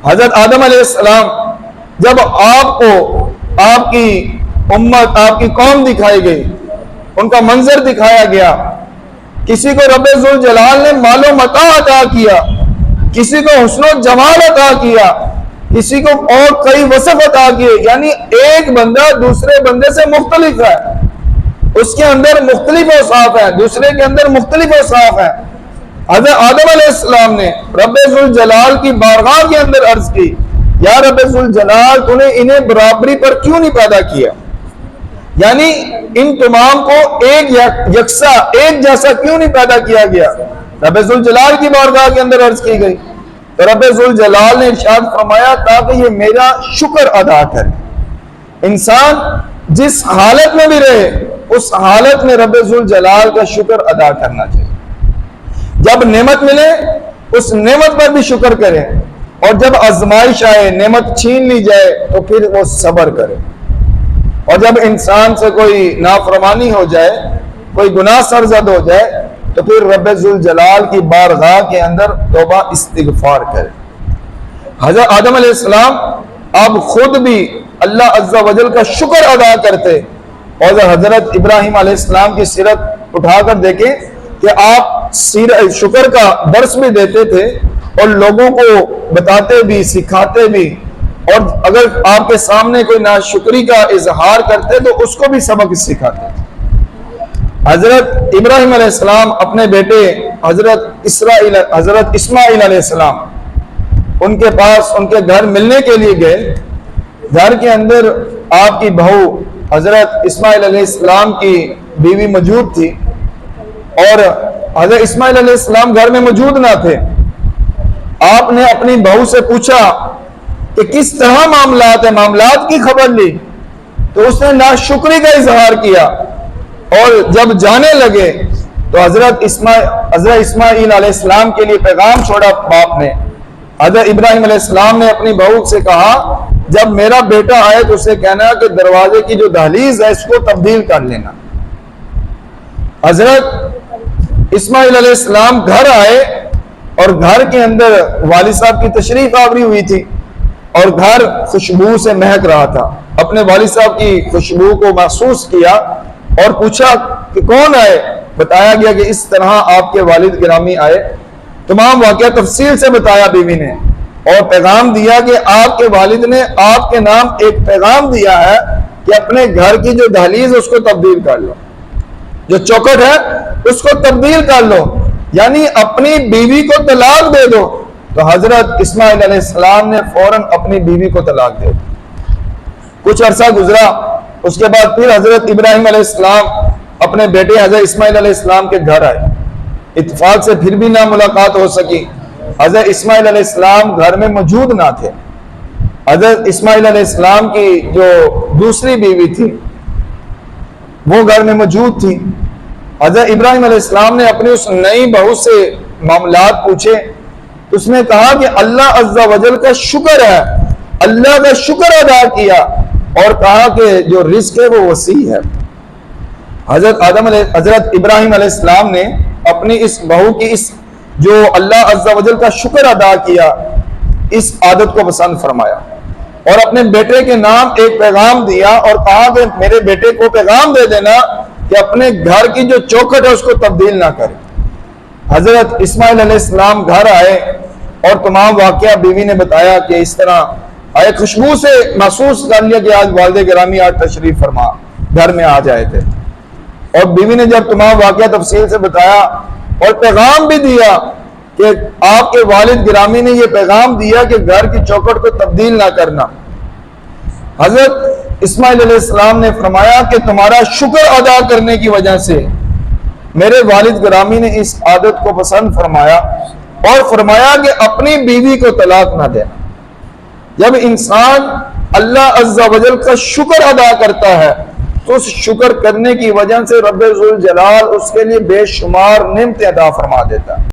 حضرت آدم علیہ السلام جب آپ کو آپ کی امت آپ کی قوم دکھائی گئی، ان کا منظر دکھایا گیا، کسی کو رب ذوالجلال نے مال و متاع عطا کیا، کسی کو حسن و جمال عطا کیا، کسی کو اور کئی وصف عطا کیے، یعنی ایک بندہ دوسرے بندے سے مختلف ہے، اس کے اندر مختلف اوصاف ہے، دوسرے کے اندر مختلف اوصاف ہے۔ حضرت آدم علیہ السلام نے رب ذوالجلال کی بارگاہ کے اندر عرض کی، یا رب ذوالجلال تو نے انہیں برابری پر کیوں نہیں پیدا کیا، یعنی ان تمام کو ایک یکساں ایک جیسا کیوں نہیں پیدا کیا گیا؟ رب ذوالجلال کی بارگاہ کے اندر عرض کی گئی تو رب ذوالجلال نے ارشاد فرمایا تاکہ یہ میرا شکر ادا کرے۔ انسان جس حالت میں بھی رہے اس حالت میں رب ذوالجلال کا شکر ادا کرنا چاہیے۔ جب نعمت ملے اس نعمت پر بھی شکر کرے، اور جب آزمائش آئے نعمت چھین لی جائے تو پھر وہ صبر کرے، اور جب انسان سے کوئی نافرمانی ہو جائے، کوئی گناہ سرزد ہو جائے تو پھر رب ذوالجلال کی بارگاہ کے اندر توبہ استغفار کرے۔ حضرت آدم علیہ السلام آپ خود بھی اللہ عز و جل کا شکر ادا کرتے، اور حضرت ابراہیم علیہ السلام کی سیرت اٹھا کر دیکھیں کہ آپ شکر کا درس بھی دیتے تھے اور لوگوں کو بتاتے بھی سکھاتے بھی، اور اگر آپ کے سامنے کوئی ناشکری کا اظہار کرتے تو اس کو بھی سبق سکھاتے۔ حضرت ابراہیم علیہ السلام اپنے بیٹے حضرت اسماعیل علیہ السلام ان کے پاس ان کے گھر ملنے کے لیے گئے۔ گھر کے اندر آپ کی بہو حضرت اسماعیل علیہ السلام کی بیوی موجود تھی، اور حضرت اسماعیل علیہ السلام گھر میں موجود نہ تھے۔ آپ نے اپنی بہو سے پوچھا کہ کس طرح معاملات ہیں، معاملات کی خبر لی، تو اس نے ناشکری کا اظہار کیا، اور جب جانے لگے تو حضرت اسماعیل علیہ السلام کے لیے پیغام چھوڑا باپ نے۔ حضرت ابراہیم علیہ السلام نے اپنی بہو سے کہا جب میرا بیٹا آئے تو اسے کہنا کہ دروازے کی جو دہلیز ہے اس کو تبدیل کر لینا۔ حضرت اسماعیل علیہ السلام گھر آئے، اور گھر کے اندر والد صاحب کی تشریف آوری ہوئی تھی، اور گھر خوشبو سے مہک رہا تھا۔ اپنے والد صاحب کی خوشبو کو محسوس کیا اور پوچھا کہ کون آئے؟ بتایا گیا کہ اس طرح آپ کے والد گرامی آئے۔ تمام واقعہ تفصیل سے بتایا بیوی نے، اور پیغام دیا کہ آپ کے والد نے آپ کے نام ایک پیغام دیا ہے کہ اپنے گھر کی جو دہلیز اس کو تبدیل کر لو، جو چوکٹ ہے اس کو تبدیل کر لو، یعنی اپنی بیوی کو طلاق دے دو۔ تو حضرت اسماعیل علیہ السلام نے فوراً اپنی بیوی کو طلاق دے دی۔ کچھ عرصہ گزرا، اس کے بعد پھر حضرت ابراہیم علیہ السلام اپنے بیٹے حضرت اسماعیل علیہ السلام کے گھر آئے۔ اتفاق سے پھر بھی نہ ملاقات ہو سکی۔ حضرت اسماعیل علیہ السلام گھر میں موجود نہ تھے۔ حضرت اسماعیل علیہ السلام کی جو دوسری بیوی تھی وہ گھر میں موجود تھی۔ حضرت ابراہیم علیہ السلام نے اپنی اس نئی بہو سے معاملات پوچھے، اس نے کہا کہ اللہ عز و جل کا شکر ہے، اللہ کا شکر ادا کیا، اور کہا کہ جو رزق ہے وہ وسیع ہے۔ حضرت ابراہیم علیہ السلام نے اپنی اس بہو کی اس جو اللہ عز و جل کا شکر ادا کیا اس عادت کو پسند فرمایا، اور اپنے بیٹے کے نام ایک پیغام دیا اور کہا کہ میرے بیٹے کو پیغام دے دینا کہ اپنے گھر کی جو چوکھٹ ہے اس کو تبدیل نہ کرے۔ حضرت اسماعیل علیہ السلام گھر آئے اور تمام واقعہ بیوی نے بتایا کہ اس طرح آئے، خوشبو سے محسوس کر لیا کہ آج والد گرامی آج تشریف فرما گھر میں آ جائے تھے، اور بیوی نے جب تمام واقعہ تفصیل سے بتایا اور پیغام بھی دیا کہ آپ کے والد گرامی نے یہ پیغام دیا کہ گھر کی چوکھٹ کو تبدیل نہ کرنا، حضرت اسماعیل علیہ السلام نے فرمایا کہ تمہارا شکر ادا کرنے کی وجہ سے میرے والد گرامی نے اس عادت کو پسند فرمایا، اور فرمایا کہ اپنی بیوی کو طلاق نہ دینا۔ جب انسان اللہ عز و جل کا شکر ادا کرتا ہے تو اس شکر کرنے کی وجہ سے رب ذوالجلال اس کے لیے بے شمار نعمتیں عطا فرما دیتا ہے۔